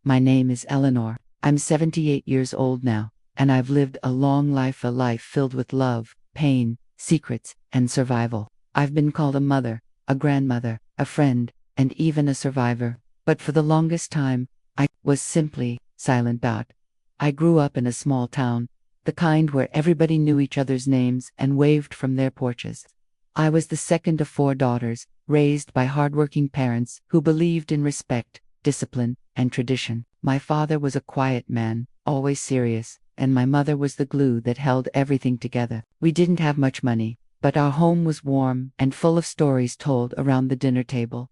my name is Eleanor. I'm 78 years old now, and I've lived a long life, a life filled with love, pain, secrets, and survival. I've been called a mother, a grandmother, a friend, and even a survivor. But for the longest time, I was simply silent. I grew up in a small town, the kind where everybody knew each other's names and waved from their porches. I was the second of 4 daughters, raised by hardworking parents who believed in respect, discipline, and tradition. My father was a quiet man, always serious, and my mother was the glue that held everything together. We didn't have much money, but our home was warm and full of stories told around the dinner table.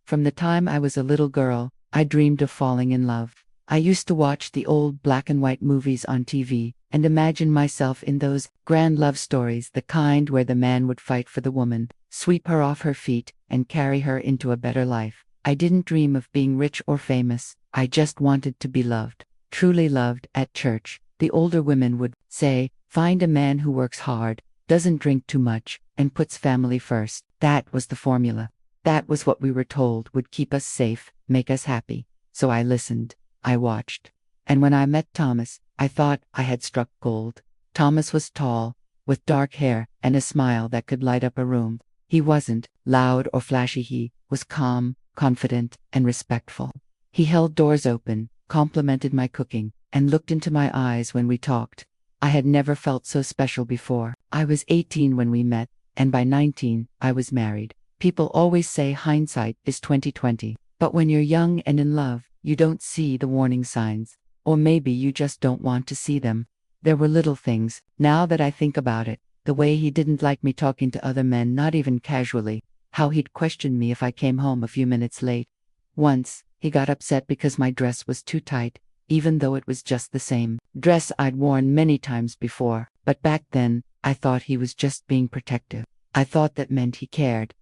From the time I was a little girl, I dreamed of falling in love. I used to watch the old black and white movies on TV and imagine myself in those grand love stories, the kind where the man would fight for the woman, sweep her off her feet, and carry her into a better life. I didn't dream of being rich or famous. I just wanted to be loved, truly loved. At church, the older women would say, "Find a man who works hard, doesn't drink too much, and puts family first." That was the formula. That was what we were told would keep us safe, make us happy. So I listened. I watched. And when I met Thomas, I thought I had struck gold. Thomas was tall, with dark hair and a smile that could light up a room. He wasn't loud or flashy. He was calm, confident, and respectful. He held doors open, complimented my cooking, and looked into my eyes when we talked. I had never felt so special before. I was 18 when we met, and by 19, I was married. People always say hindsight is 20/20, but when you're young and in love, you don't see the warning signs. Or maybe you just don't want to see them. There were little things. Now that I think about it, the way he didn't like me talking to other men, not even casually. How he'd question me if I came home a few minutes late. Once, he got upset because my dress was too tight, even though it was just the same dress I'd worn many times before. But back then, I thought he was just being protective. I thought that meant he cared.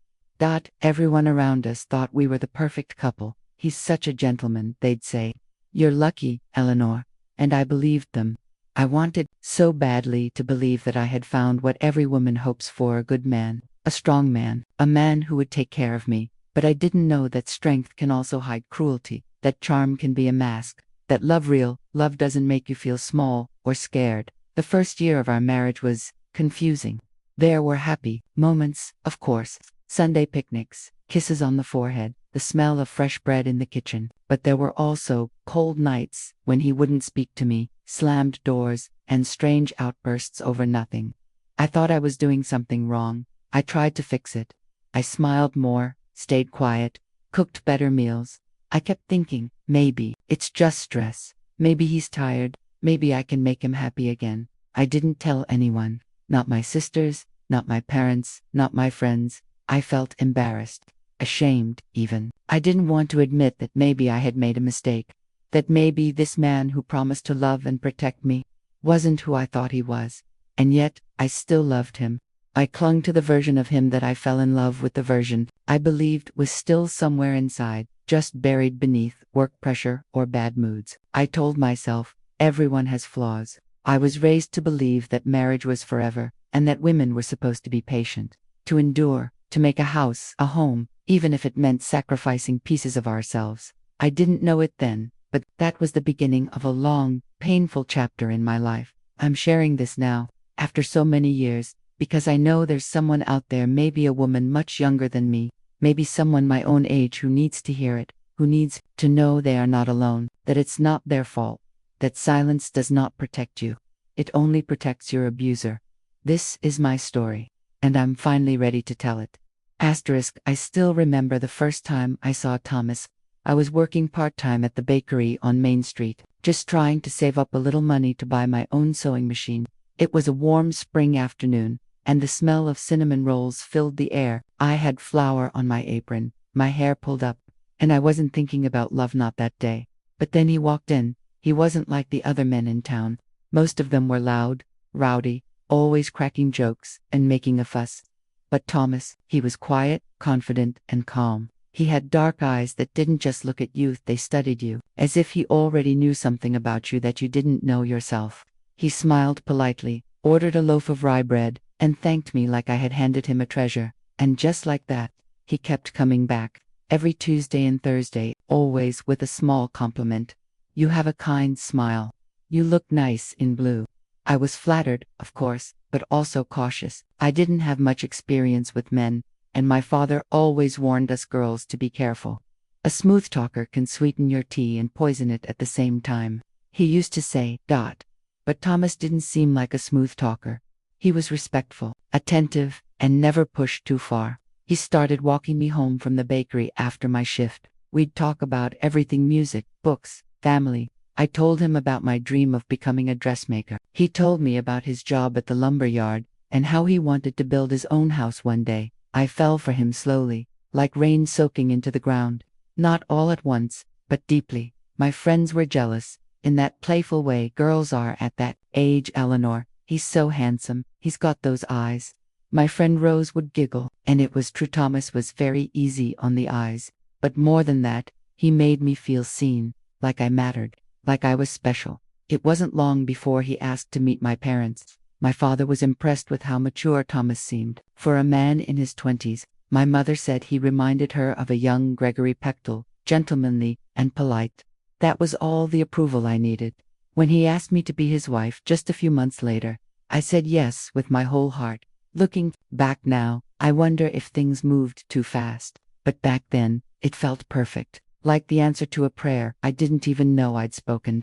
Everyone around us thought we were the perfect couple. "He's such a gentleman," they'd say. "You're lucky, Eleanor." And I believed them. I wanted so badly to believe that I had found what every woman hopes for: a good man, a strong man, a man who would take care of me. But I didn't know that strength can also hide cruelty, that charm can be a mask, that real love doesn't make you feel small or scared. The first year of our marriage was confusing. There were happy moments, of course, Sunday picnics, kisses on the forehead, the smell of fresh bread in the kitchen. But there were also cold nights when he wouldn't speak to me, slammed doors, and strange outbursts over nothing. I thought I was doing something wrong. I tried to fix it. I smiled more, stayed quiet, cooked better meals. I kept thinking, maybe it's just stress. Maybe he's tired. Maybe I can make him happy again. I didn't tell anyone. Not my sisters, not my parents, not my friends. I felt embarrassed, ashamed even. I didn't want to admit that maybe I had made a mistake. That maybe this man who promised to love and protect me wasn't who I thought he was. And yet, I still loved him. I clung to the version of him that I fell in love with, the version I believed was still somewhere inside, just buried beneath work pressure or bad moods. I told myself, everyone has flaws. I was raised to believe that marriage was forever, and that women were supposed to be patient, to endure, to make a house, a home, even if it meant sacrificing pieces of ourselves. I didn't know it then, but that was the beginning of a long, painful chapter in my life. I'm sharing this now, after so many years, because I know there's someone out there, maybe a woman much younger than me, maybe someone my own age, who needs to hear it, who needs to know they are not alone, that it's not their fault, that silence does not protect you. It only protects your abuser. This is my story, and I'm finally ready to tell it. I still remember the first time I saw Thomas. I was working part-time at the bakery on Main Street, just trying to save up a little money to buy my own sewing machine. It was a warm spring afternoon, and the smell of cinnamon rolls filled the air. I had flour on my apron, my hair pulled up, and I wasn't thinking about love, not that day. But then he walked in. He wasn't like the other men in town. Most of them were loud, rowdy, always cracking jokes and making a fuss. But Thomas, he was quiet, confident, and calm. He had dark eyes that didn't just look at you, they studied you, as if he already knew something about you that you didn't know yourself. He smiled politely, ordered a loaf of rye bread, and thanked me like I had handed him a treasure. And just like that, he kept coming back. every Tuesday and Thursday, always with a small compliment. You have a kind smile. You look nice in blue. I was flattered, of course, but also cautious. I didn't have much experience with men, and my father always warned us girls to be careful. A smooth talker can sweeten your tea and poison it at the same time. He used to say, But Thomas didn't seem like a smooth talker. He was respectful, attentive, and never pushed too far. He started walking me home from the bakery after my shift. We'd talk about everything: music, books, family. I told him about my dream of becoming a dressmaker. He told me about his job at the lumber yard, and how he wanted to build his own house one day. I fell for him slowly, like rain soaking into the ground. Not all at once, but deeply. My friends were jealous, in that playful way girls are at that age. Eleanor, he's so handsome, he's got those eyes. My friend Rose would giggle, and it was true. Thomas was very easy on the eyes, but more than that, he made me feel seen, like I mattered, like I was special. It wasn't long before he asked to meet my parents. My father was impressed with how mature Thomas seemed. For a man in his 20s, my mother said he reminded her of a young Gregory Pectel, gentlemanly and polite. That was all the approval I needed. When he asked me to be his wife just a few months later, I said yes with my whole heart. Looking back now, I wonder if things moved too fast. But back then, it felt perfect, like the answer to a prayer I didn't even know I'd spoken.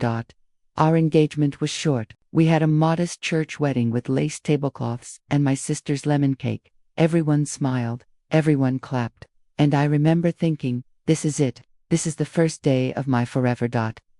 Our engagement was short. We had a modest church wedding with lace tablecloths and my sister's lemon cake. Everyone smiled, everyone clapped, and I remember thinking, this is it. This is the first day of my forever.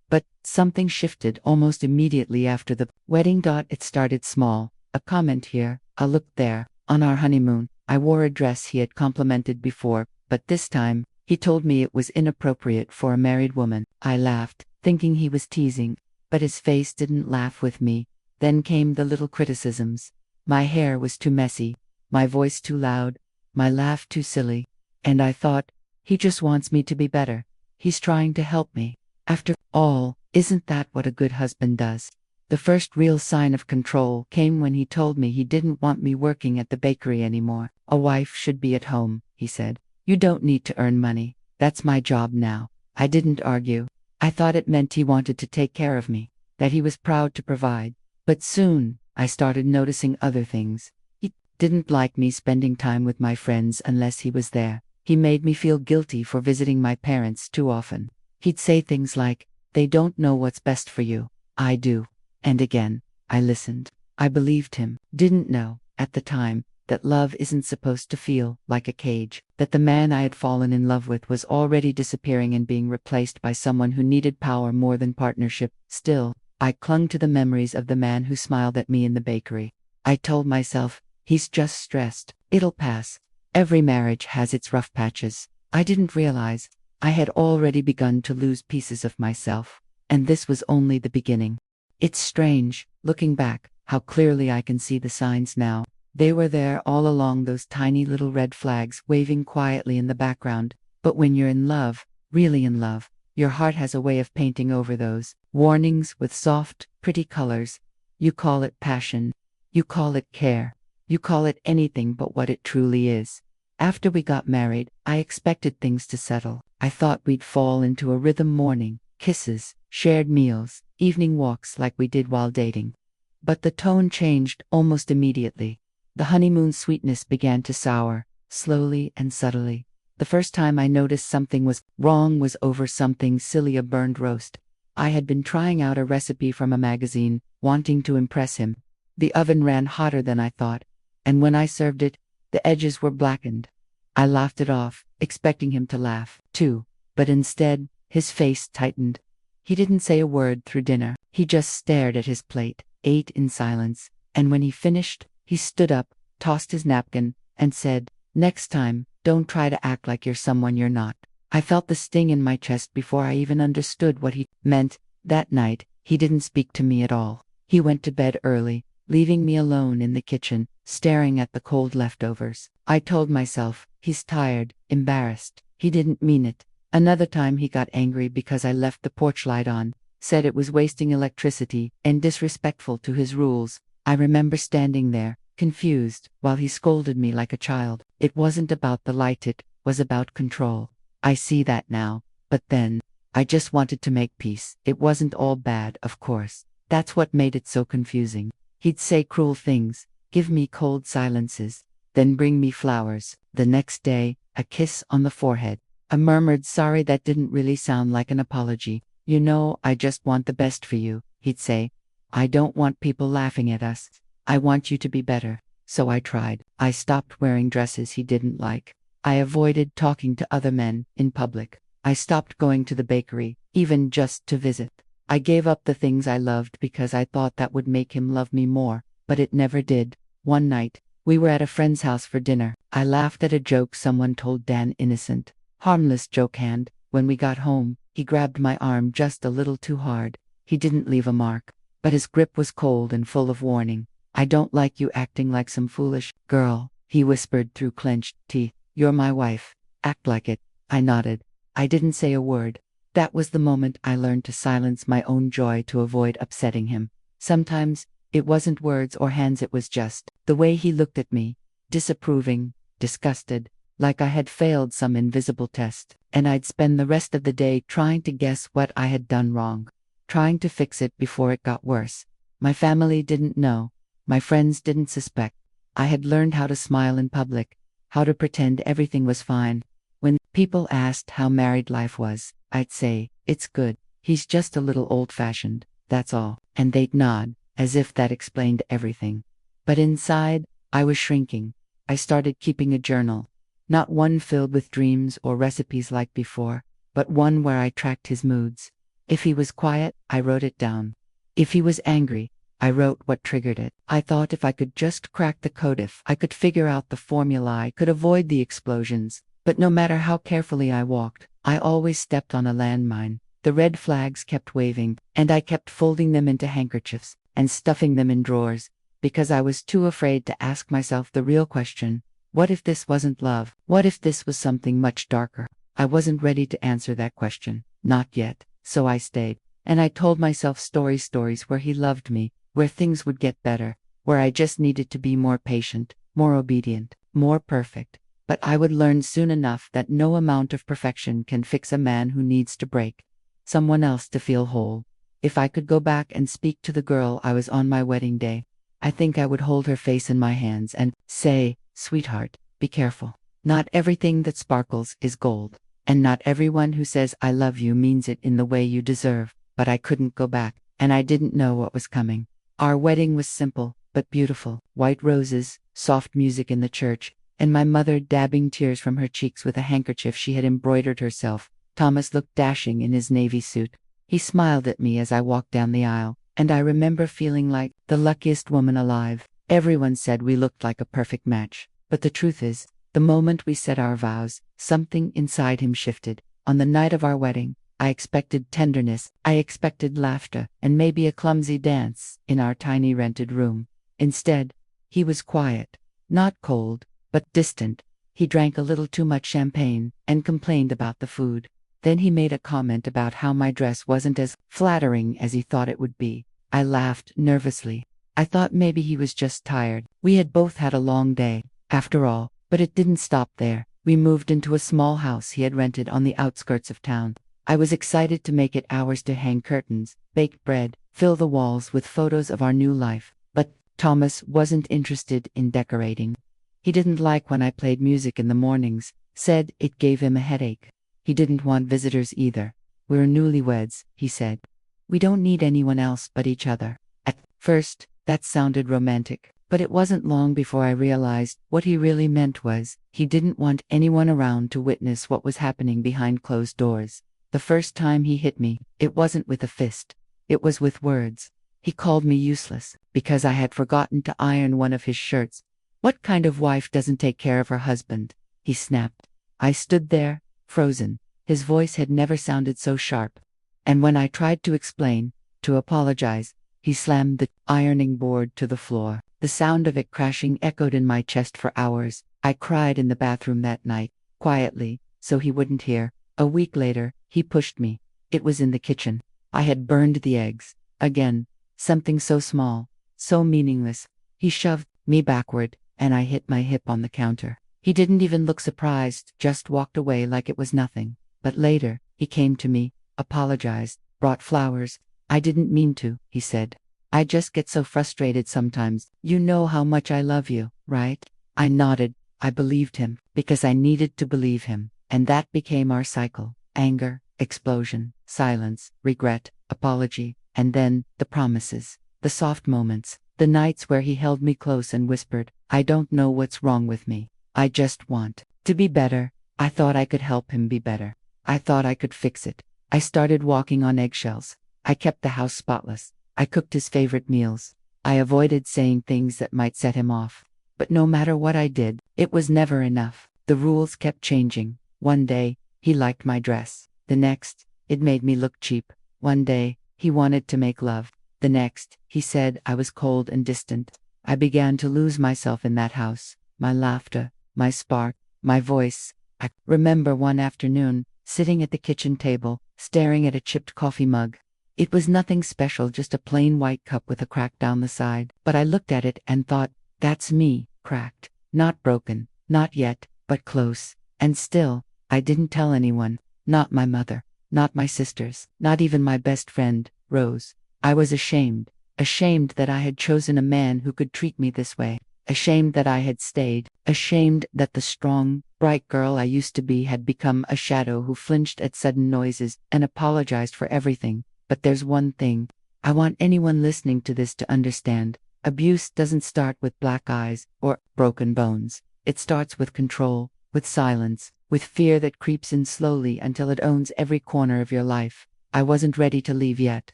But something shifted almost immediately after the wedding. It started small, a comment here, a look there. On our honeymoon, I wore a dress he had complimented before, but this time, he told me it was inappropriate for a married woman. I laughed, thinking he was teasing, but his face didn't laugh with me. Then came the little criticisms. My hair was too messy, my voice too loud, my laugh too silly, and I thought, he just wants me to be better. He's trying to help me. After all, isn't that what a good husband does? The first real sign of control came when he told me he didn't want me working at the bakery anymore. A wife should be at home, he said. You don't need to earn money. That's my job now. I didn't argue. I thought it meant he wanted to take care of me, that he was proud to provide. But soon, I started noticing other things. He didn't like me spending time with my friends unless he was there. He made me feel guilty for visiting my parents too often. He'd say things like, they don't know what's best for you. I do. And again, I listened. I believed him. Didn't know, at the time, that love isn't supposed to feel like a cage, that the man I had fallen in love with was already disappearing and being replaced by someone who needed power more than partnership. Still, I clung to the memories of the man who smiled at me in the bakery. I told myself, he's just stressed. It'll pass. Every marriage has its rough patches. I didn't realize I had already begun to lose pieces of myself, and this was only the beginning. It's strange, looking back, how clearly I can see the signs now. They were there all along, those tiny little red flags waving quietly in the background. But when you're in love, really in love, your heart has a way of painting over those warnings with soft, pretty colors. You call it passion. You call it care. You call it anything but what it truly is. After we got married, I expected things to settle. I thought we'd fall into a rhythm: morning, kisses, shared meals, evening walks like we did while dating. But the tone changed almost immediately. The honeymoon sweetness began to sour, slowly and subtly. The first time I noticed something was wrong was over something silly: a burned roast. I had been trying out a recipe from a magazine, wanting to impress him. The oven ran hotter than I thought, and when I served it, the edges were blackened. I laughed it off, expecting him to laugh, too, but instead, his face tightened. He didn't say a word through dinner. He just stared at his plate, ate in silence, and when he finished, he stood up, tossed his napkin, and said, "Next time, don't try to act like you're someone you're not." I felt the sting in my chest before I even understood what he meant. That night, he didn't speak to me at all. He went to bed early, leaving me alone in the kitchen, staring at the cold leftovers. I told myself, he's tired, embarrassed. He didn't mean it. Another time he got angry because I left the porch light on, said it was wasting electricity, and disrespectful to his rules. I remember standing there, confused, while he scolded me like a child. It wasn't about the light, it was about control. I see that now. But then, I just wanted to make peace. It wasn't all bad, of course. That's what made it so confusing. He'd say cruel things, give me cold silences, then bring me flowers. The next day, a kiss on the forehead. A murmured sorry that didn't really sound like an apology. You know, I just want the best for you, he'd say. I don't want people laughing at us. I want you to be better. So I tried. I stopped wearing dresses he didn't like. I avoided talking to other men in public. I stopped going to the bakery, even just to visit. I gave up the things I loved because I thought that would make him love me more, but it never did. One night, we were at a friend's house for dinner. I laughed at a joke someone told Dan, innocent, harmless joke, and when we got home, he grabbed my arm just a little too hard. He didn't leave a mark, but his grip was cold and full of warning. I don't like you acting like some foolish girl, he whispered through clenched teeth. You're my wife. Act like it. I nodded. I didn't say a word. That was the moment I learned to silence my own joy to avoid upsetting him. Sometimes, it wasn't words or hands, it was just the way he looked at me, disapproving, disgusted, like I had failed some invisible test, and I'd spend the rest of the day trying to guess what I had done wrong, trying to fix it before it got worse. My family didn't know. My friends didn't suspect. I had learned how to smile in public, how to pretend everything was fine. When people asked how married life was, I'd say, it's good. He's just a little old-fashioned, that's all. And they'd nod, as if that explained everything. But inside, I was shrinking. I started keeping a journal. Not one filled with dreams or recipes like before, but one where I tracked his moods. If he was quiet, I wrote it down. If he was angry, I wrote what triggered it. I thought if I could just crack the code, if I could figure out the formula, I could avoid the explosions. But no matter how carefully I walked, I always stepped on a landmine. The red flags kept waving, and I kept folding them into handkerchiefs and stuffing them in drawers, because I was too afraid to ask myself the real question. What if this wasn't love? What if this was something much darker? I wasn't ready to answer that question. Not yet. So I stayed. And I told myself stories where he loved me, where things would get better, where I just needed to be more patient, more obedient, more perfect. But I would learn soon enough that no amount of perfection can fix a man who needs to break someone else to feel whole. If I could go back and speak to the girl I was on my wedding day, I think I would hold her face in my hands and say, sweetheart, be careful. Not everything that sparkles is gold, and not everyone who says I love you means it in the way you deserve. But I couldn't go back, and I didn't know what was coming. Our wedding was simple, but beautiful. White roses, soft music in the church, and my mother dabbing tears from her cheeks with a handkerchief she had embroidered herself. Thomas looked dashing in his navy suit. He smiled at me as I walked down the aisle, and I remember feeling like the luckiest woman alive. Everyone said we looked like a perfect match, but the truth is, the moment we said our vows, something inside him shifted. On the night of our wedding, I expected tenderness, I expected laughter, and maybe a clumsy dance in our tiny rented room. Instead, he was quiet, not cold, but distant. He drank a little too much champagne and complained about the food. Then he made a comment about how my dress wasn't as flattering as he thought it would be. I laughed nervously. I thought maybe he was just tired. We had both had a long day, after all, but it didn't stop there. We moved into a small house he had rented on the outskirts of town. I was excited to make it ours to hang curtains, bake bread, fill the walls with photos of our new life. But Thomas wasn't interested in decorating. He didn't like when I played music in the mornings, said it gave him a headache. He didn't want visitors either. We're newlyweds, he said. We don't need anyone else but each other. At first, that sounded romantic, but it wasn't long before I realized what he really meant was, he didn't want anyone around to witness what was happening behind closed doors. The first time he hit me, it wasn't with a fist. It was with words. He called me useless, because I had forgotten to iron one of his shirts. What kind of wife doesn't take care of her husband? He snapped. I stood there, frozen. His voice had never sounded so sharp. And when I tried to explain, to apologize, he slammed the ironing board to the floor. The sound of it crashing echoed in my chest for hours. I cried in the bathroom that night, quietly, so he wouldn't hear. A week later, he pushed me. It was in the kitchen. I had burned the eggs. Again, something so small, so meaningless. He shoved me backward, and I hit my hip on the counter. He didn't even look surprised, just walked away like it was nothing. But later, he came to me, apologized, brought flowers. I didn't mean to, he said. I just get so frustrated sometimes. You know how much I love you, right? I nodded. I believed him, because I needed to believe him. And that became our cycle. Anger, explosion, silence, regret, apology, and then, the promises. The soft moments. The nights where he held me close and whispered, I don't know what's wrong with me. I just want to be better. I thought I could help him be better. I thought I could fix it. I started walking on eggshells. I kept the house spotless. I cooked his favorite meals. I avoided saying things that might set him off. But no matter what I did, it was never enough. The rules kept changing. One day, he liked my dress. The next, it made me look cheap. One day, he wanted to make love. The next, he said I was cold and distant. I began to lose myself in that house. My laughter, my spark, my voice. I remember one afternoon, sitting at the kitchen table, staring at a chipped coffee mug. It was nothing special, just a plain white cup with a crack down the side. But I looked at it and thought, that's me, cracked. Not broken, not yet, but close. And still, I didn't tell anyone. Not my mother, not my sisters, not even my best friend, Rose. I was ashamed. Ashamed that I had chosen a man who could treat me this way. Ashamed that I had stayed. Ashamed that the strong, bright girl I used to be had become a shadow who flinched at sudden noises and apologized for everything. But there's one thing I want anyone listening to this to understand. Abuse doesn't start with black eyes or broken bones. It starts with control, with silence, with fear that creeps in slowly until it owns every corner of your life. I wasn't ready to leave yet.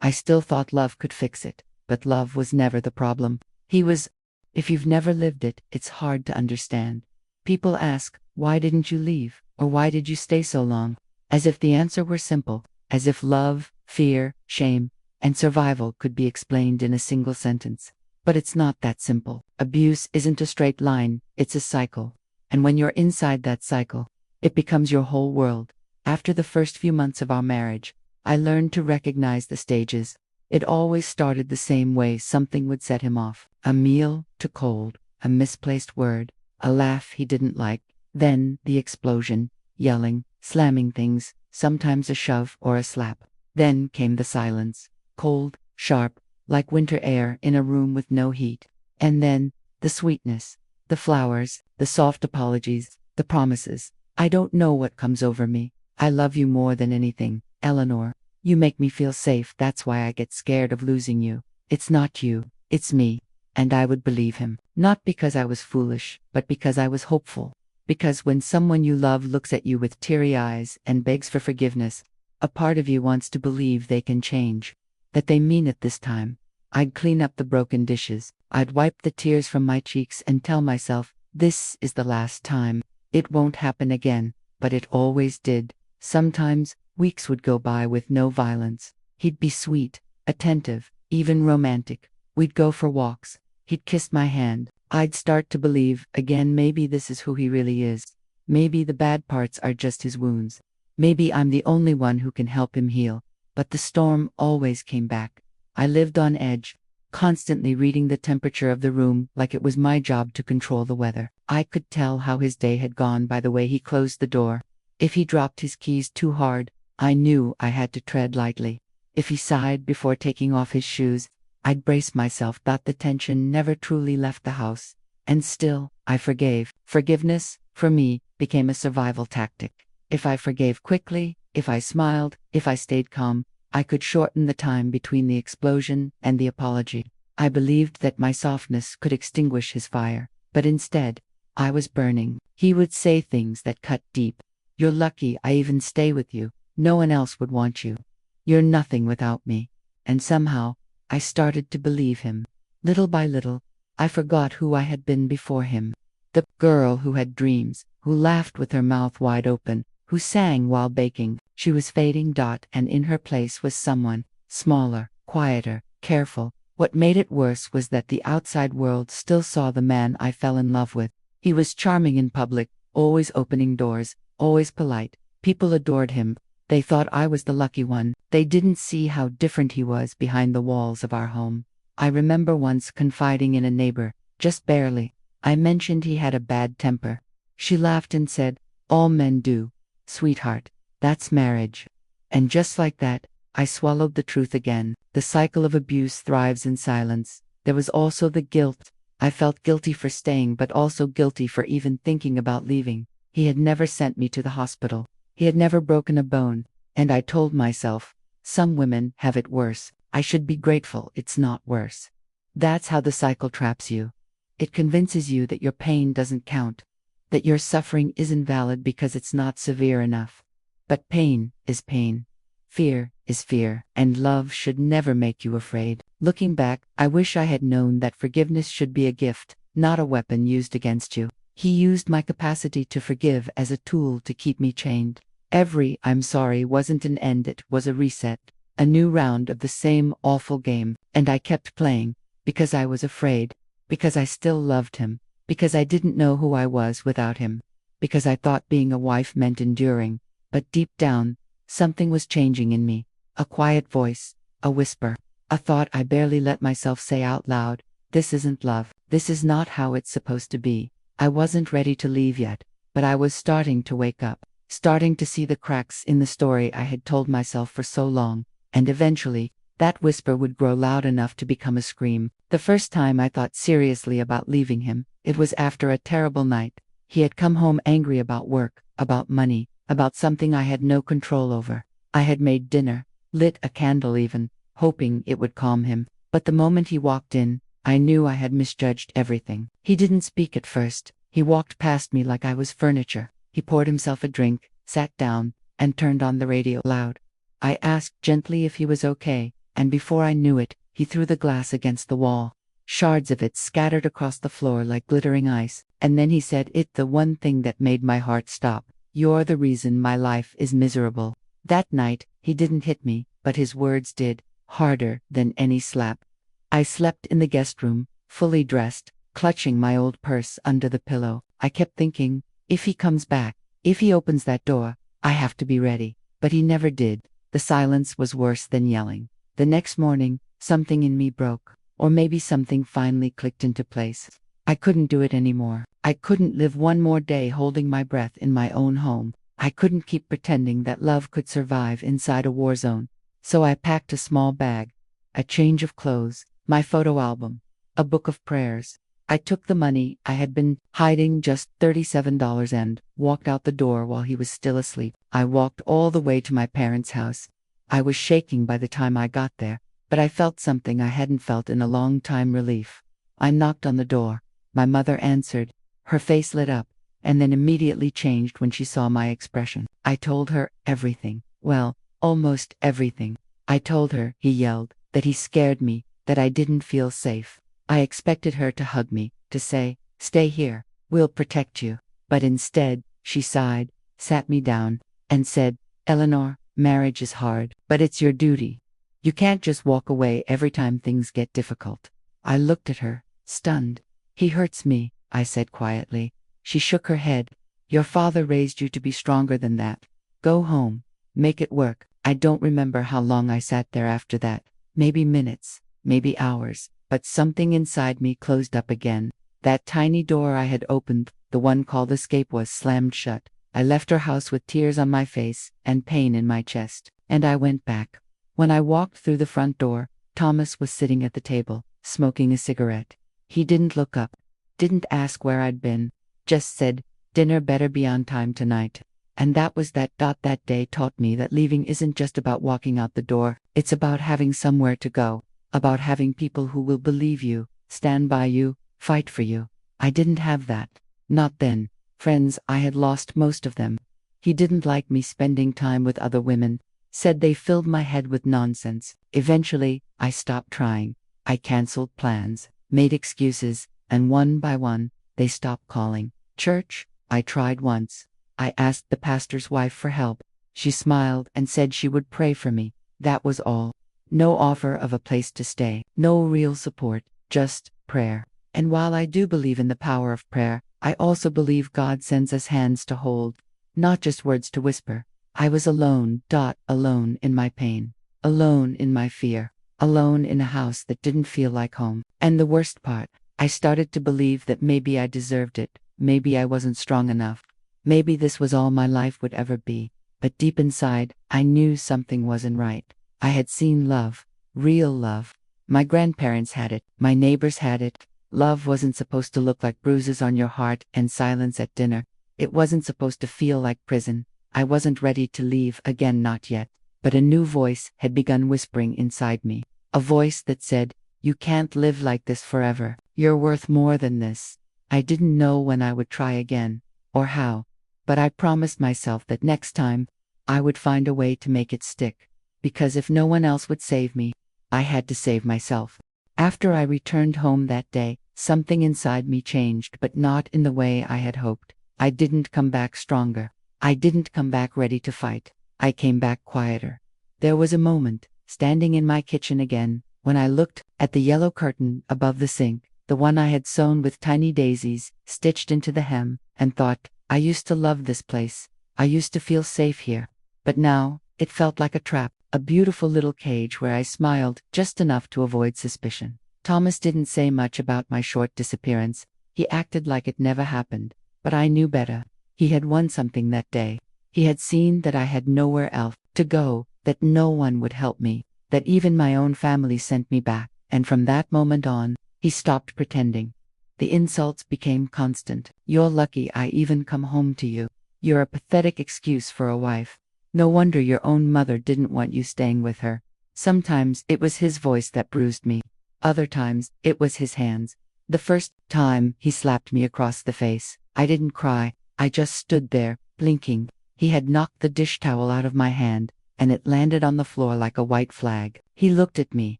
I still thought love could fix it, but love was never the problem. He was. If you've never lived it, it's hard to understand. People ask, why didn't you leave? Or why did you stay so long? As if the answer were simple, as if love, fear, shame, and survival could be explained in a single sentence. But it's not that simple. Abuse isn't a straight line, it's a cycle. And when you're inside that cycle, it becomes your whole world. After the first few months of our marriage, I learned to recognize the stages. It always started the same way. Something would set him off. A meal to cold, a misplaced word, a laugh he didn't like. Then the explosion, yelling, slamming things, sometimes a shove or a slap. Then came the silence, cold, sharp, like winter air in a room with no heat. And then, the sweetness, the flowers, the soft apologies, the promises. I don't know what comes over me. I love you more than anything, Eleanor. You make me feel safe. That's why I get scared of losing you. It's not you, it's me. And I would believe him. Not because I was foolish, but because I was hopeful. Because when someone you love looks at you with teary eyes and begs for forgiveness, a part of you wants to believe they can change. That they mean it this time. I'd clean up the broken dishes. I'd wipe the tears from my cheeks and tell myself, this is the last time. It won't happen again. But it always did. Sometimes, weeks would go by with no violence. He'd be sweet, attentive, even romantic. We'd go for walks. He'd kiss my hand. I'd start to believe, again, maybe this is who he really is. Maybe the bad parts are just his wounds. Maybe I'm the only one who can help him heal. But the storm always came back. I lived on edge, constantly reading the temperature of the room like it was my job to control the weather. I could tell how his day had gone by the way he closed the door. If he dropped his keys too hard, I knew I had to tread lightly. If he sighed before taking off his shoes, I'd brace myself. That the tension never truly left the house. And still, I forgave. Forgiveness, for me, became a survival tactic. If I forgave quickly, if I smiled, if I stayed calm, I could shorten the time between the explosion and the apology. I believed that my softness could extinguish his fire. But instead, I was burning. He would say things that cut deep. You're lucky I even stay with you. No one else would want you. You're nothing without me. And somehow, I started to believe him. Little by little, I forgot who I had been before him. The girl who had dreams, who laughed with her mouth wide open, who sang while baking. She was fading. And in her place was someone, smaller, quieter, careful. What made it worse was that the outside world still saw the man I fell in love with. He was charming in public, always opening doors, always polite. People adored him. They thought I was the lucky one. They didn't see how different he was behind the walls of our home. I remember once confiding in a neighbor, just barely. I mentioned he had a bad temper. She laughed and said, "All men do, sweetheart. That's marriage." And just like that, I swallowed the truth again. The cycle of abuse thrives in silence. There was also the guilt. I felt guilty for staying, but also guilty for even thinking about leaving. He had never sent me to the hospital. He had never broken a bone. And I told myself, some women have it worse. I should be grateful it's not worse. That's how the cycle traps you. It convinces you that your pain doesn't count, that your suffering isn't valid because it's not severe enough. But pain is pain. Fear is fear, and love should never make you afraid. Looking back, I wish I had known that forgiveness should be a gift, not a weapon used against you. He used my capacity to forgive as a tool to keep me chained. Every "I'm sorry" wasn't an end, it was a reset, a new round of the same awful game, and I kept playing, because I was afraid, because I still loved him, because I didn't know who I was without him, because I thought being a wife meant enduring. But deep down, something was changing in me. A quiet voice, a whisper, a thought I barely let myself say out loud. This isn't love. This is not how it's supposed to be. I wasn't ready to leave yet, but I was starting to wake up, starting to see the cracks in the story I had told myself for so long, and eventually, that whisper would grow loud enough to become a scream. The first time I thought seriously about leaving him, it was after a terrible night. He had come home angry about work, about money, about something I had no control over. I had made dinner, lit a candle even, hoping it would calm him. But the moment he walked in, I knew I had misjudged everything. He didn't speak at first. He walked past me like I was furniture. He poured himself a drink, sat down, and turned on the radio loud. I asked gently if he was okay, and before I knew it, he threw the glass against the wall. Shards of it scattered across the floor like glittering ice, and then he said the one thing that made my heart stop. "You're the reason my life is miserable." That night, he didn't hit me, but his words did, harder than any slap. I slept in the guest room, fully dressed, clutching my old purse under the pillow. I kept thinking, if he comes back, if he opens that door, I have to be ready. But he never did. The silence was worse than yelling. The next morning, something in me broke, or maybe something finally clicked into place. I couldn't do it anymore. I couldn't live one more day holding my breath in my own home. I couldn't keep pretending that love could survive inside a war zone. So I packed a small bag, a change of clothes, my photo album, a book of prayers. I took the money I had been hiding, just $37, and walked out the door while he was still asleep. I walked all the way to my parents' house. I was shaking by the time I got there, but I felt something I hadn't felt in a long time: relief. I knocked on the door. My mother answered. Her face lit up, and then immediately changed when she saw my expression. I told her everything. Well, almost everything. I told her he yelled, that he scared me, that I didn't feel safe. I expected her to hug me, to say, "Stay here, we'll protect you." But instead, she sighed, sat me down, and said, "Eleanor, marriage is hard, but it's your duty. You can't just walk away every time things get difficult." I looked at her, stunned. "He hurts me," I said quietly. She shook her head. "Your father raised you to be stronger than that. Go home. Make it work." I don't remember how long I sat there after that. Maybe minutes, maybe hours, but something inside me closed up again. That tiny door I had opened, the one called escape, was slammed shut. I left her house with tears on my face and pain in my chest, and I went back. When I walked through the front door, Thomas was sitting at the table, smoking a cigarette. He didn't look up, didn't ask where I'd been, just said, "Dinner better be on time tonight." And that was that. That day taught me that leaving isn't just about walking out the door, it's about having somewhere to go, about having people who will believe you, stand by you, fight for you. I didn't have that. Not then. Friends, I had lost most of them. He didn't like me spending time with other women, said they filled my head with nonsense. Eventually, I stopped trying. I canceled plans, made excuses, and one by one, they stopped calling. Church, I tried once. I asked the pastor's wife for help. She smiled and said she would pray for me. That was all. No offer of a place to stay, no real support, just prayer. And while I do believe in the power of prayer, I also believe God sends us hands to hold, not just words to whisper. I was alone, alone in my pain, alone in my fear, alone in a house that didn't feel like home. And the worst part, I started to believe that maybe I deserved it. maybe I wasn't strong enough. Maybe this was all my life would ever be. But deep inside, I knew something wasn't right. I had seen love. Real love. My grandparents had it. My neighbors had it. Love wasn't supposed to look like bruises on your heart and silence at dinner. It wasn't supposed to feel like prison. I wasn't ready to leave again, not yet. But a new voice had begun whispering inside me. A voice that said, "You can't live like this forever. You're worth more than this." I didn't know when I would try again, or how, but I promised myself that next time, I would find a way to make it stick. Because if no one else would save me, I had to save myself. After I returned home that day, something inside me changed, but not in the way I had hoped. I didn't come back stronger. I didn't come back ready to fight. I came back quieter. There was a moment, standing in my kitchen again, when I looked at the yellow curtain above the sink, the one I had sewn with tiny daisies stitched into the hem, and thought, I used to love this place. I used to feel safe here. But now, it felt like a trap, a beautiful little cage where I smiled just enough to avoid suspicion. Thomas didn't say much about my short disappearance. He acted like it never happened. But I knew better. He had won something that day. He had seen that I had nowhere else to go, that no one would help me, that even my own family sent me back. And from that moment on, he stopped pretending. The insults became constant. "You're lucky I even come home to you. You're a pathetic excuse for a wife. No wonder your own mother didn't want you staying with her." Sometimes it was his voice that bruised me. Other times it was his hands. The first time he slapped me across the face, I didn't cry. I just stood there, blinking. He had knocked the dish towel out of my hand, and it landed on the floor like a white flag. He looked at me,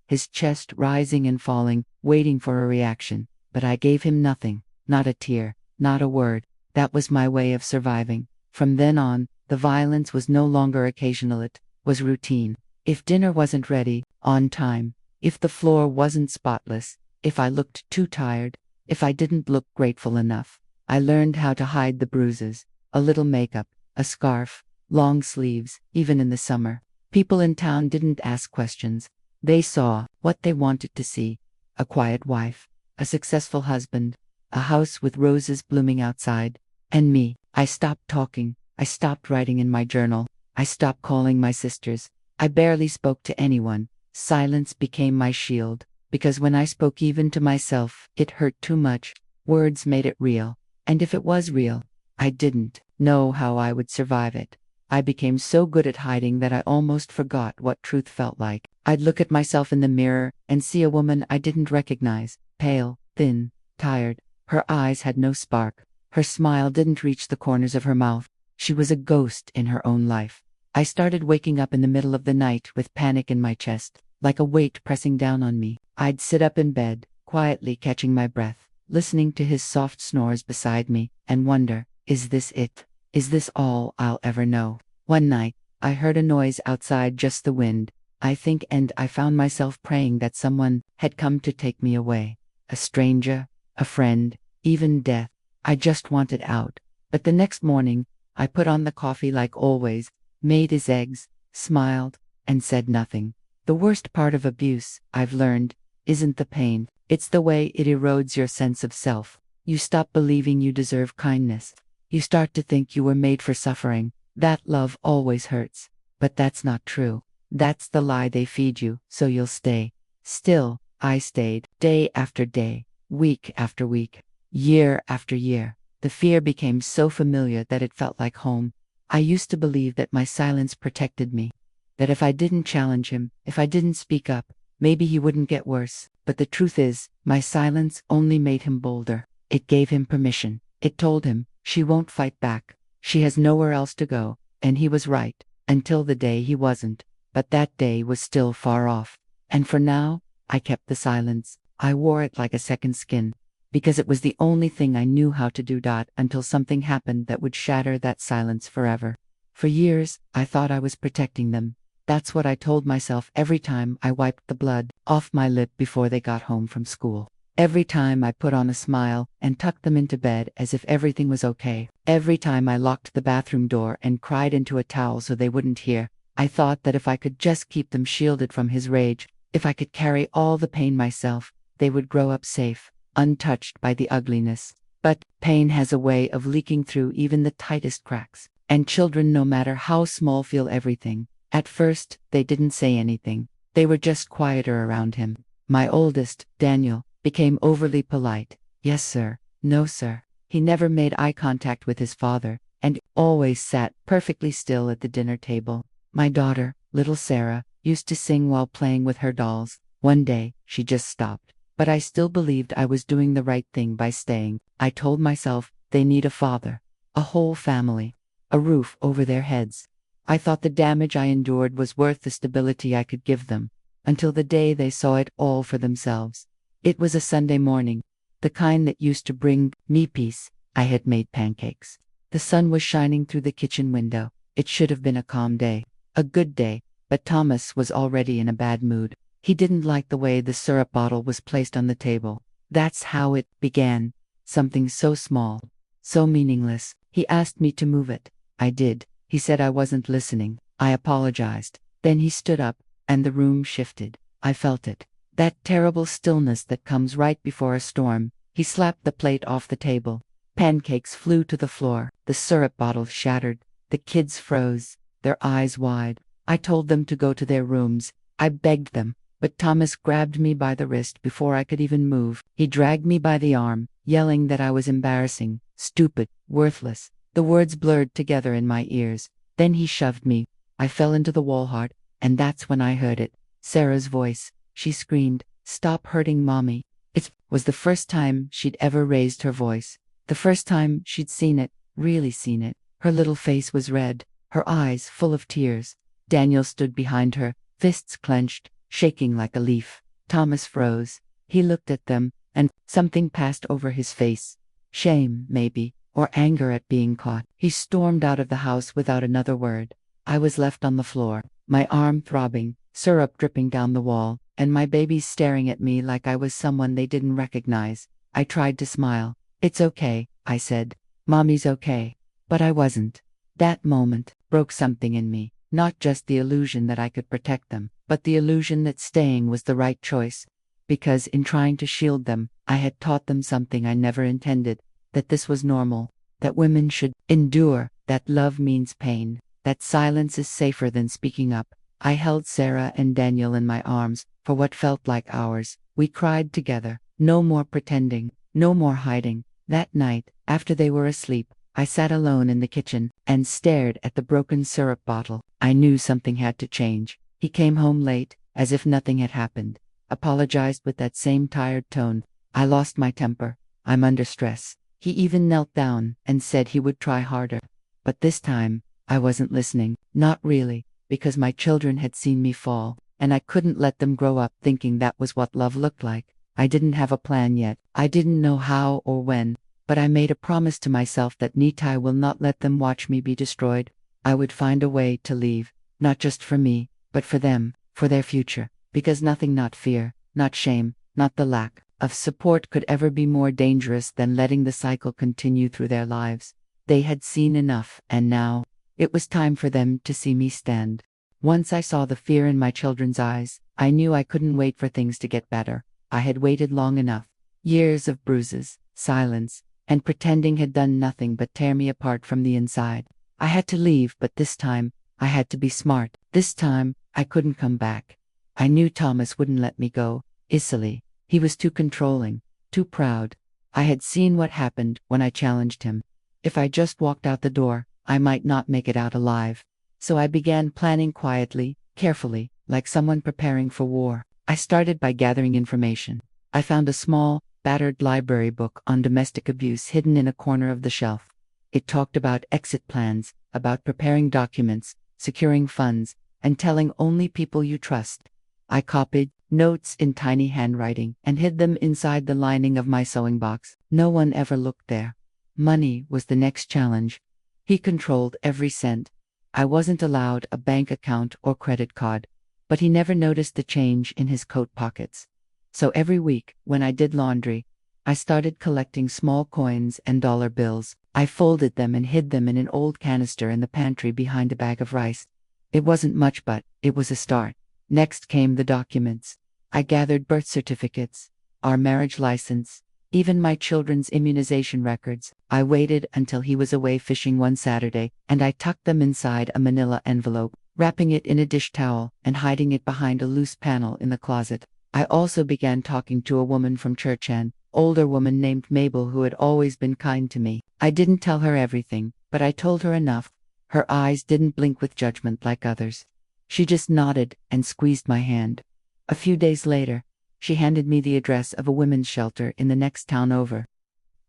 his chest rising and falling, waiting for a reaction. But I gave him nothing, not a tear, not a word. That was my way of surviving. From then on, the violence was no longer occasional, it was routine. If dinner wasn't ready, on time, if the floor wasn't spotless, if I looked too tired, if I didn't look grateful enough, I learned how to hide the bruises. A little makeup, a scarf, long sleeves, even in the summer. People in town didn't ask questions. They saw what they wanted to see. A quiet wife, a successful husband, a house with roses blooming outside. And me, I stopped talking. I stopped writing in my journal. I stopped calling my sisters. I barely spoke to anyone. Silence became my shield. Because when I spoke even to myself, it hurt too much. Words made it real. And if it was real, I didn't know how I would survive it. I became so good at hiding that I almost forgot what truth felt like. I'd look at myself in the mirror and see a woman I didn't recognize, pale, thin, tired. Her eyes had no spark. Her smile didn't reach the corners of her mouth. She was a ghost in her own life. I started waking up in the middle of the night with panic in my chest, like a weight pressing down on me. I'd sit up in bed, quietly catching my breath, listening to his soft snores beside me, and wonder, is this it? Is this all I'll ever know? One night, I heard a noise outside, just the wind, I think, and I found myself praying that someone had come to take me away. A stranger, a friend, even death. I just wanted out. But the next morning, I put on the coffee like always, made his eggs, smiled, and said nothing. The worst part of abuse, I've learned, isn't the pain. It's the way it erodes your sense of self. You stop believing you deserve kindness. You start to think you were made for suffering. That love always hurts. But that's not true. That's the lie they feed you, so you'll stay. Still, I stayed, day after day, week after week, year after year. The fear became so familiar that it felt like home. I used to believe that my silence protected me. That if I didn't challenge him, if I didn't speak up, maybe he wouldn't get worse. But the truth is, my silence only made him bolder. It gave him permission. It told him, she won't fight back. She has nowhere else to go. And he was right, until the day he wasn't. But that day was still far off. And for now, I kept the silence. I wore it like a second skin. Because it was the only thing I knew how to do. Until something happened that would shatter that silence forever. For years, I thought I was protecting them. That's what I told myself every time I wiped the blood off my lip before they got home from school. Every time I put on a smile and tucked them into bed as if everything was okay. Every time I locked the bathroom door and cried into a towel so they wouldn't hear. I thought that if I could just keep them shielded from his rage, if I could carry all the pain myself, they would grow up safe, untouched by the ugliness. But pain has a way of leaking through even the tightest cracks. And children, no matter how small, feel everything. At first, they didn't say anything. They were just quieter around him. My oldest, Daniel, became overly polite. Yes, sir. No, sir. He never made eye contact with his father, and always sat perfectly still at the dinner table. My daughter, little Sarah, used to sing while playing with her dolls. One day, she just stopped. But I still believed I was doing the right thing by staying. I told myself, they need a father, a whole family, a roof over their heads. I thought the damage I endured was worth the stability I could give them, until the day they saw it all for themselves. It was a Sunday morning, the kind that used to bring me peace. I had made pancakes. The sun was shining through the kitchen window. It should have been a calm day, a good day, but Thomas was already in a bad mood. He didn't like the way the syrup bottle was placed on the table. That's how it began. Something so small, so meaningless. He asked me to move it. I did. He said I wasn't listening. I apologized. Then he stood up, and the room shifted. I felt it. That terrible stillness that comes right before a storm. He slapped the plate off the table. Pancakes flew to the floor. The syrup bottle shattered. The kids froze, their eyes wide. I told them to go to their rooms. I begged them. But Thomas grabbed me by the wrist before I could even move. He dragged me by the arm, yelling that I was embarrassing, stupid, worthless. The words blurred together in my ears. Then he shoved me. I fell into the wall hard, and that's when I heard it. Sarah's voice. She screamed, "Stop hurting Mommy." It was the first time she'd ever raised her voice. The first time she'd seen it, really seen it. Her little face was red, her eyes full of tears. Daniel stood behind her, fists clenched, shaking like a leaf. Thomas froze. He looked at them, and something passed over his face. Shame, maybe, or anger at being caught. He stormed out of the house without another word. I was left on the floor, my arm throbbing, syrup dripping down the wall, and my babies staring at me like I was someone they didn't recognize. I tried to smile. "It's okay," I said. "Mommy's okay." But I wasn't. That moment broke something in me. Not just the illusion that I could protect them, but the illusion that staying was the right choice. Because in trying to shield them, I had taught them something I never intended, that this was normal, that women should endure, that love means pain, that silence is safer than speaking up. I held Sarah and Daniel in my arms for what felt like hours. We cried together. No more pretending, no more hiding. That night, after they were asleep, I sat alone in the kitchen and stared at the broken syrup bottle. I knew something had to change. He came home late, as if nothing had happened. Apologized with that same tired tone. I lost my temper. I'm under stress. He even knelt down and said he would try harder. But this time, I wasn't listening. Not really, because my children had seen me fall, and I couldn't let them grow up thinking that was what love looked like. I didn't have a plan yet. I didn't know how or when. But I made a promise to myself that Nitai will not let them watch me be destroyed. I would find a way to leave, not just for me, but for them, for their future, because nothing, not fear, not shame, not the lack of support could ever be more dangerous than letting the cycle continue through their lives. They had seen enough, and now, it was time for them to see me stand. Once I saw the fear in my children's eyes, I knew I couldn't wait for things to get better. I had waited long enough. Years of bruises, silence, and pretending had done nothing but tear me apart from the inside. I had to leave, but this time, I had to be smart. This time, I couldn't come back. I knew Thomas wouldn't let me go easily. He was too controlling, too proud. I had seen what happened when I challenged him. If I just walked out the door, I might not make it out alive. So I began planning quietly, carefully, like someone preparing for war. I started by gathering information. I found a small, battered library book on domestic abuse hidden in a corner of the shelf. It talked about exit plans, about preparing documents, securing funds, and telling only people you trust. I copied notes in tiny handwriting and hid them inside the lining of my sewing box. No one ever looked there. Money was the next challenge. He controlled every cent. I wasn't allowed a bank account or credit card, but he never noticed the change in his coat pockets. So every week, when I did laundry, I started collecting small coins and dollar bills. I folded them and hid them in an old canister in the pantry behind a bag of rice. It wasn't much, but it was a start. Next came the documents. I gathered birth certificates, our marriage license, even my children's immunization records. I waited until he was away fishing one Saturday, and I tucked them inside a manila envelope, wrapping it in a dish towel and hiding it behind a loose panel in the closet. I also began talking to a woman from church, an older woman named Mabel who had always been kind to me. I didn't tell her everything, but I told her enough. Her eyes didn't blink with judgment like others. She just nodded and squeezed my hand. A few days later, she handed me the address of a women's shelter in the next town over.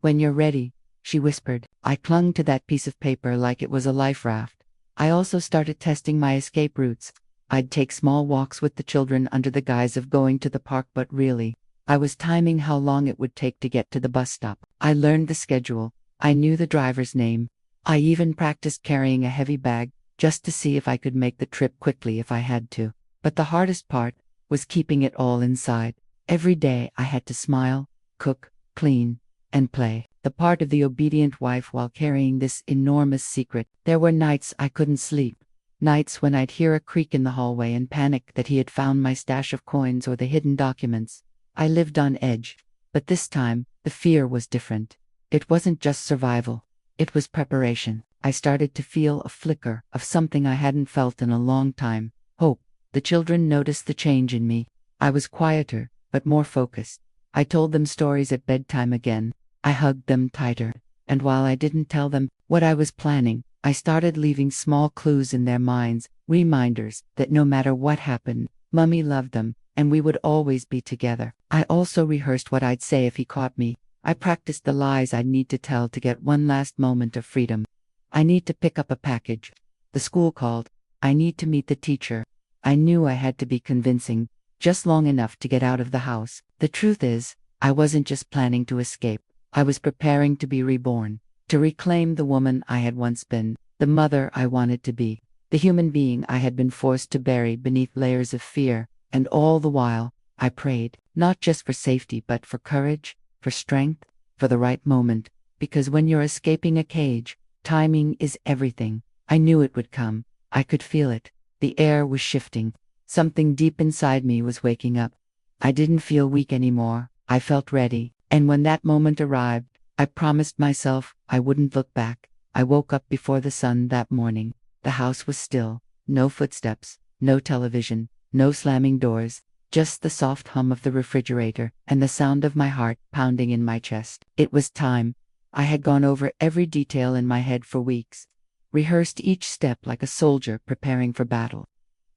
"When you're ready," she whispered. I clung to that piece of paper like it was a life raft. I also started testing my escape routes. I'd take small walks with the children under the guise of going to the park, but really, I was timing how long it would take to get to the bus stop. I learned the schedule. I knew the driver's name. I even practiced carrying a heavy bag, just to see if I could make the trip quickly if I had to. But the hardest part was keeping it all inside. Every day I had to smile, cook, clean, and play the part of the obedient wife while carrying this enormous secret. There were nights I couldn't sleep. Nights when I'd hear a creak in the hallway and panic that he had found my stash of coins or the hidden documents. I lived on edge. But this time, the fear was different. It wasn't just survival. It was preparation. I started to feel a flicker of something I hadn't felt in a long time. Hope. The children noticed the change in me. I was quieter, but more focused. I told them stories at bedtime again. I hugged them tighter. And while I didn't tell them what I was planning, I started leaving small clues in their minds, reminders that no matter what happened, Mummy loved them, and we would always be together. I also rehearsed what I'd say if he caught me. I practiced the lies I'd need to tell to get one last moment of freedom. I need to pick up a package. The school called. I need to meet the teacher. I knew I had to be convincing, just long enough to get out of the house. The truth is, I wasn't just planning to escape. I was preparing to be reborn, to reclaim the woman I had once been, the mother I wanted to be, the human being I had been forced to bury beneath layers of fear. And all the while, I prayed, not just for safety but for courage, for strength, for the right moment, because when you're escaping a cage, timing is everything. I knew it would come. I could feel it. The air was shifting. Something deep inside me was waking up. I didn't feel weak anymore. I felt ready. And when that moment arrived, I promised myself I wouldn't look back. I woke up before the sun that morning. The house was still. No footsteps, no television, no slamming doors, just the soft hum of the refrigerator and the sound of my heart pounding in my chest. It was time. I had gone over every detail in my head for weeks, rehearsed each step like a soldier preparing for battle.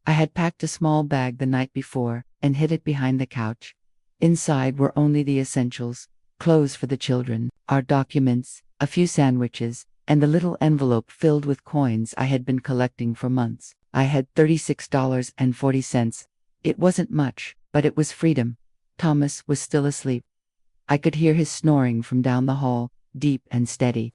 I had packed a small bag the night before and hid it behind the couch. Inside were only the essentials: clothes for the children, our documents, a few sandwiches, and the little envelope filled with coins I had been collecting for months. I had $36.40. It wasn't much, but it was freedom. Thomas was still asleep. I could hear his snoring from down the hall, deep and steady.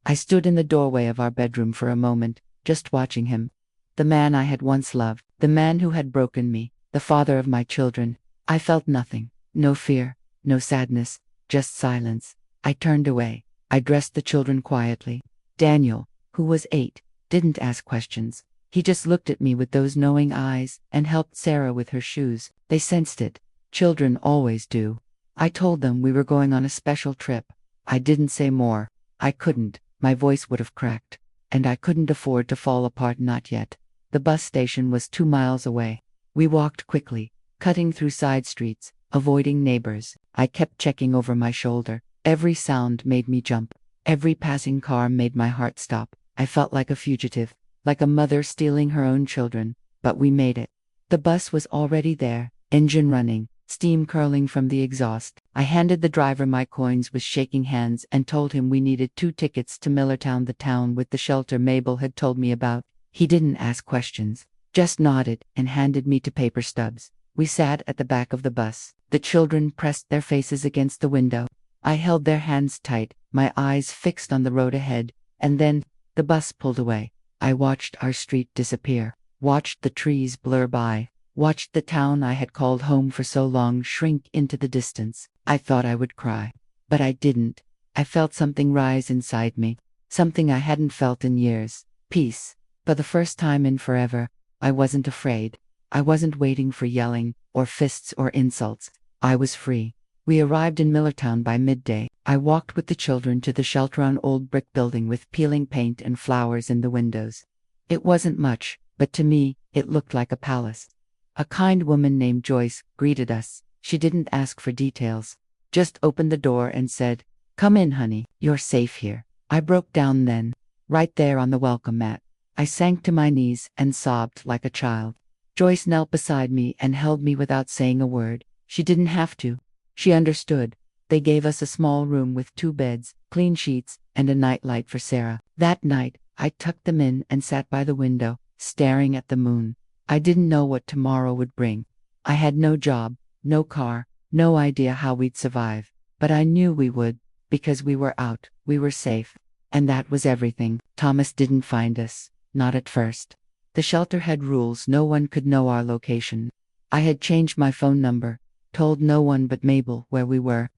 I stood in the doorway of our bedroom for a moment, just watching him. The man I had once loved, the man who had broken me, the father of my children. I felt nothing, no fear, no sadness, just silence. I turned away. I dressed the children quietly. Daniel, who was 8, didn't ask questions. He just looked at me with those knowing eyes and helped Sarah with her shoes. They sensed it. Children always do. I told them we were going on a special trip. I didn't say more. I couldn't. My voice would have cracked. And I couldn't afford to fall apart, not yet. The bus station was 2 miles away. We walked quickly, cutting through side streets, avoiding neighbors. I kept checking over my shoulder. Every sound made me jump. Every passing car made my heart stop. I felt like a fugitive, like a mother stealing her own children. But we made it. The bus was already there, engine running, steam curling from the exhaust. I handed the driver my coins with shaking hands and told him we needed 2 tickets to Millertown, the town with the shelter Mabel had told me about. He didn't ask questions, just nodded and handed me 2 paper stubs. We sat at the back of the bus. The children pressed their faces against the window. I held their hands tight, my eyes fixed on the road ahead, and then the bus pulled away. I watched our street disappear, watched the trees blur by, watched the town I had called home for so long shrink into the distance. I thought I would cry, but I didn't. I felt something rise inside me, something I hadn't felt in years. Peace. For the first time in forever, I wasn't afraid. I wasn't waiting for yelling, or fists or insults. I was free. We arrived in Millertown by midday. I walked with the children to the shelter on old brick building with peeling paint and flowers in the windows. It wasn't much, but to me, it looked like a palace. A kind woman named Joyce greeted us. She didn't ask for details, just opened the door and said, "Come in, honey, you're safe here." I broke down then, right there on the welcome mat. I sank to my knees and sobbed like a child. Joyce knelt beside me and held me without saying a word. She didn't have to. She understood. They gave us a small room with 2 beds, clean sheets, and a nightlight for Sarah. That night, I tucked them in and sat by the window, staring at the moon. I didn't know what tomorrow would bring. I had no job, no car, no idea how we'd survive. But I knew we would, because we were out, we were safe. And that was everything. Thomas didn't find us, not at first. The shelter had rules. No one could know our location. I had changed my phone number, told no one but Mabel where we were.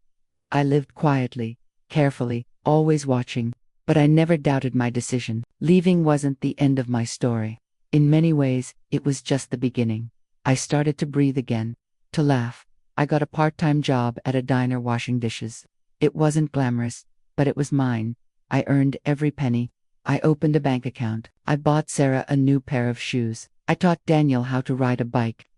I lived quietly, carefully, always watching, but I never doubted my decision. Leaving wasn't the end of my story. In many ways, it was just the beginning. I started to breathe again, to laugh. I got a part-time job at a diner washing dishes. It wasn't glamorous, but it was mine. I earned every penny. I opened a bank account. I bought Sarah a new pair of shoes. I taught Daniel how to ride a bike.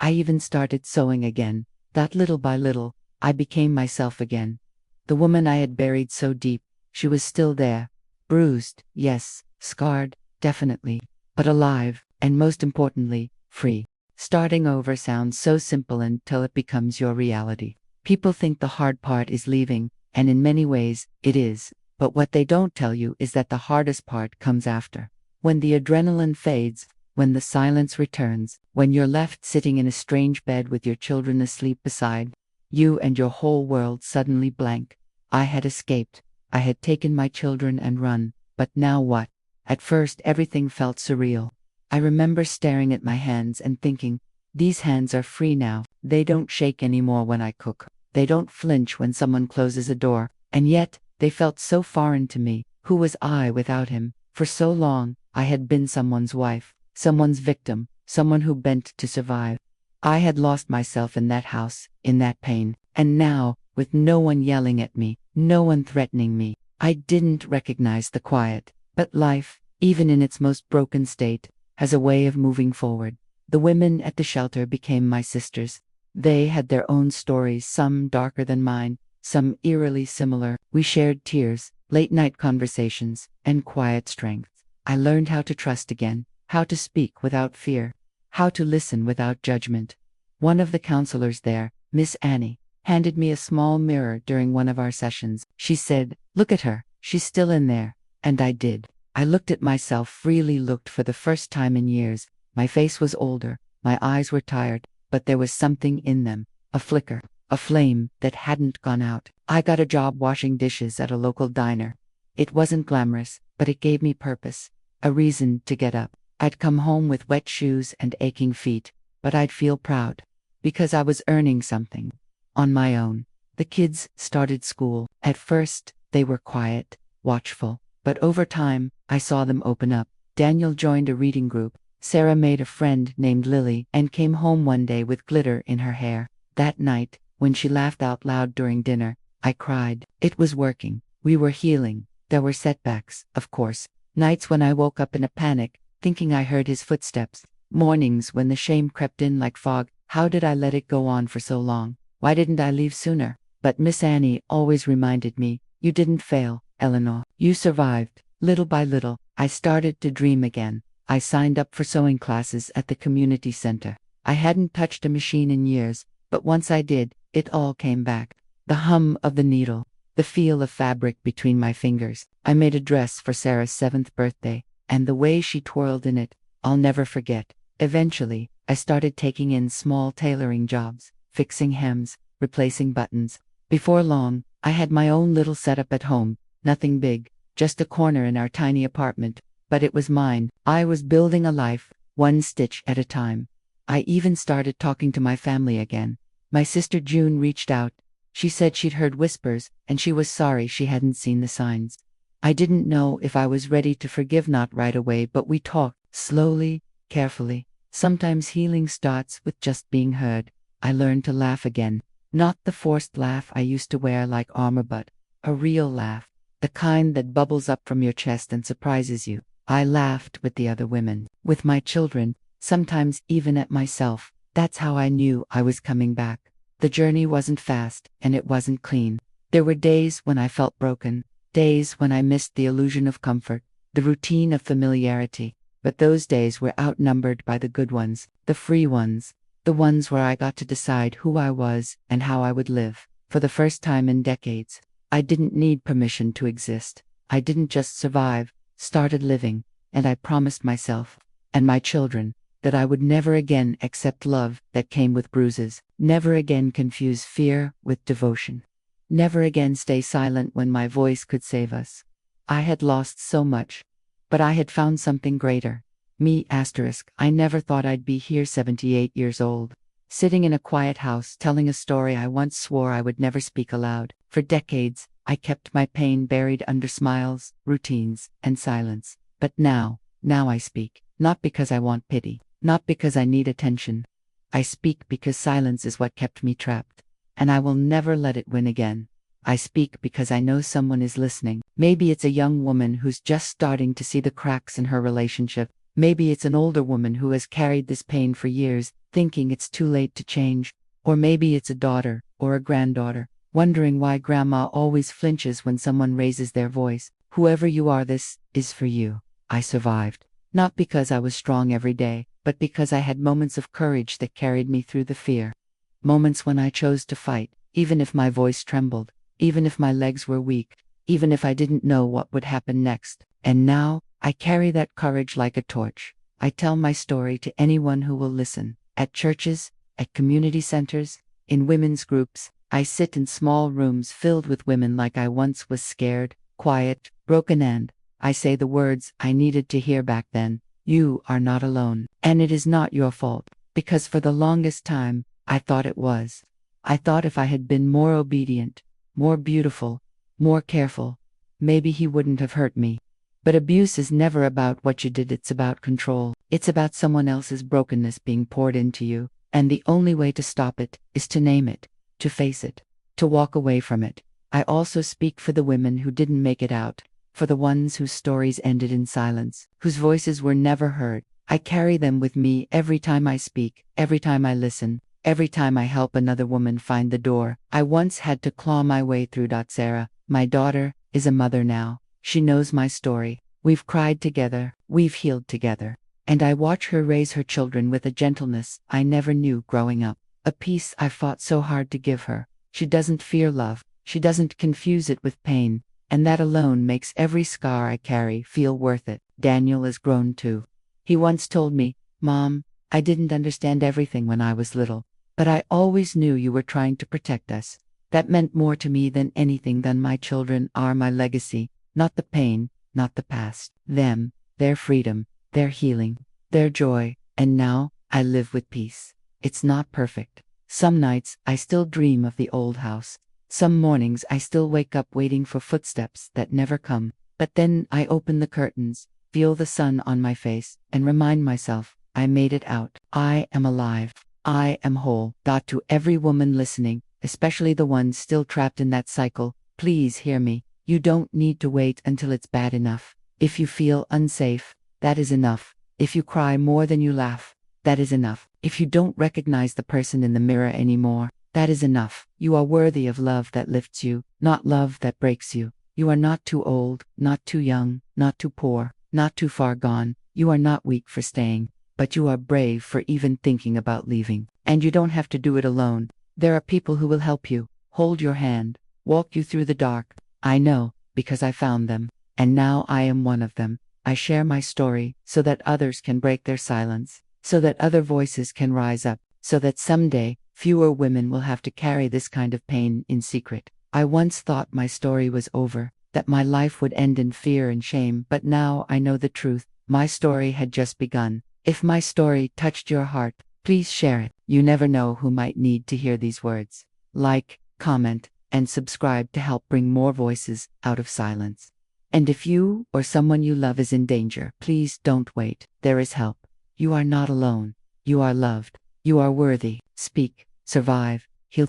I even started sewing again. That little by little, I became myself again. The woman I had buried so deep, she was still there. Bruised, yes, scarred, definitely, but alive, and most importantly, free. Starting over sounds so simple until it becomes your reality. People think the hard part is leaving, and in many ways, it is. But what they don't tell you is that the hardest part comes after. When the adrenaline fades, when the silence returns, when you're left sitting in a strange bed with your children asleep beside you and your whole world suddenly blank. I had escaped. I had taken my children and run, but now what? At first everything felt surreal. I remember staring at my hands and thinking, these hands are free now. They don't shake anymore when I cook. They don't flinch when someone closes a door. And yet, they felt so foreign to me. Who was I without him? For so long, I had been someone's wife, someone's victim, someone who bent to survive. I had lost myself in that house, in that pain, and now, with no one yelling at me, no one threatening me, I didn't recognize the quiet. But life, even in its most broken state, has a way of moving forward. The women at the shelter became my sisters. They had their own stories, some darker than mine, some eerily similar. We shared tears, late-night conversations, and quiet strength. I learned how to trust again, how to speak without fear, how to listen without judgment. One of the counselors there, Miss Annie, handed me a small mirror during one of our sessions. She said, "Look at her, she's still in there." And I did. I looked at myself, really looked for the first time in years. My face was older, my eyes were tired, but there was something in them, a flicker, a flame that hadn't gone out. I got a job washing dishes at a local diner. It wasn't glamorous, but it gave me purpose, a reason to get up. I'd come home with wet shoes and aching feet, but I'd feel proud, because I was earning something, on my own. The kids started school. At first, they were quiet, watchful, but over time, I saw them open up. Daniel joined a reading group. Sarah made a friend named Lily and came home one day with glitter in her hair. That night, when she laughed out loud during dinner, I cried. It was working. We were healing. There were setbacks, of course. Nights when I woke up in a panic, thinking I heard his footsteps. Mornings when the shame crept in like fog. How did I let it go on for so long? Why didn't I leave sooner? But Miss Annie always reminded me, you didn't fail, Eleanor. You survived. Little by little, I started to dream again. I signed up for sewing classes at the community center. I hadn't touched a machine in years, but once I did, it all came back. The hum of the needle, the feel of fabric between my fingers. I made a dress for Sarah's 7th birthday, and the way she twirled in it, I'll never forget. Eventually, I started taking in small tailoring jobs, fixing hems, replacing buttons. Before long, I had my own little setup at home, nothing big, just a corner in our tiny apartment, but it was mine. I was building a life, one stitch at a time. I even started talking to my family again. My sister June reached out. She said she'd heard whispers, and she was sorry she hadn't seen the signs. I didn't know if I was ready to forgive, not right away, but we talked, slowly, carefully. Sometimes healing starts with just being heard. I learned to laugh again. Not the forced laugh I used to wear like armor, but a real laugh. The kind that bubbles up from your chest and surprises you. I laughed with the other women, with my children, sometimes even at myself. That's how I knew I was coming back. The journey wasn't fast, and it wasn't clean. There were days when I felt broken, days when I missed the illusion of comfort, the routine of familiarity. But those days were outnumbered by the good ones, the free ones, the ones where I got to decide who I was and how I would live. For the first time in decades, I didn't need permission to exist. I didn't just survive, started living, and I promised myself, and my children, that I would never again accept love that came with bruises, never again confuse fear with devotion, never again stay silent when my voice could save us. I had lost so much, but I had found something greater. Me asterisk, I never thought I'd be here 78 years old, sitting in a quiet house telling a story I once swore I would never speak aloud. For decades, I kept my pain buried under smiles, routines, and silence. But now I speak, not because I want pity, not because I need attention. I speak because silence is what kept me trapped, and I will never let it win again. I speak because I know someone is listening. Maybe it's a young woman who's just starting to see the cracks in her relationship. Maybe it's an older woman who has carried this pain for years, thinking it's too late to change. Or maybe it's a daughter or a granddaughter, wondering why grandma always flinches when someone raises their voice. Whoever you are, this is for you. I survived, not because I was strong every day, but because I had moments of courage that carried me through the fear. Moments when I chose to fight, even if my voice trembled, even if my legs were weak, even if I didn't know what would happen next. And now, I carry that courage like a torch. I tell my story to anyone who will listen. At churches, at community centers, in women's groups. I sit in small rooms filled with women like I once was, scared, quiet, broken, and I say the words I needed to hear back then. You are not alone. And it is not your fault, because for the longest time, I thought it was. I thought if I had been more obedient, more beautiful, more careful, maybe he wouldn't have hurt me. But abuse is never about what you did, it's about control. It's about someone else's brokenness being poured into you, and the only way to stop it is to name it, to face it, to walk away from it. I also speak for the women who didn't make it out, for the ones whose stories ended in silence, whose voices were never heard. I carry them with me every time I speak, every time I listen, every time I help another woman find the door I once had to claw my way through. Sarah, my daughter, is a mother now. She knows my story. We've cried together, we've healed together, and I watch her raise her children with a gentleness I never knew growing up, a peace I fought so hard to give her. She doesn't fear love, she doesn't confuse it with pain, and that alone makes every scar I carry feel worth it. Daniel is grown too. He once told me, "Mom, I didn't understand everything when I was little, but I always knew you were trying to protect us." That meant more to me than anything. Than my children are my legacy, not the pain, not the past. Them, their freedom, their healing, their joy, and now, I live with peace. It's not perfect. Some nights, I still dream of the old house. Some mornings I still wake up waiting for footsteps that never come. But then I open the curtains, feel the sun on my face, and remind myself, I made it out. I am alive. I am whole. To every woman listening, especially the ones still trapped in that cycle, please hear me. You don't need to wait until it's bad enough. If you feel unsafe, that is enough. If you cry more than you laugh, that is enough. If you don't recognize the person in the mirror anymore, that is enough. You are worthy of love that lifts you, not love that breaks you. You are not too old, not too young, not too poor, not too far gone. You are not weak for staying, but you are brave for even thinking about leaving. And you don't have to do it alone. There are people who will help you, hold your hand, walk you through the dark. I know, because I found them, and now I am one of them. I share my story so that others can break their silence, so that other voices can rise up, so that someday, fewer women will have to carry this kind of pain in secret. I once thought my story was over, that my life would end in fear and shame, but now I know the truth. My story had just begun. If my story touched your heart, please share it. You never know who might need to hear these words. Like, comment, and subscribe to help bring more voices out of silence. And if you or someone you love is in danger, please don't wait. There is help. You are not alone. You are loved. You are worthy. Speak, survive, heal.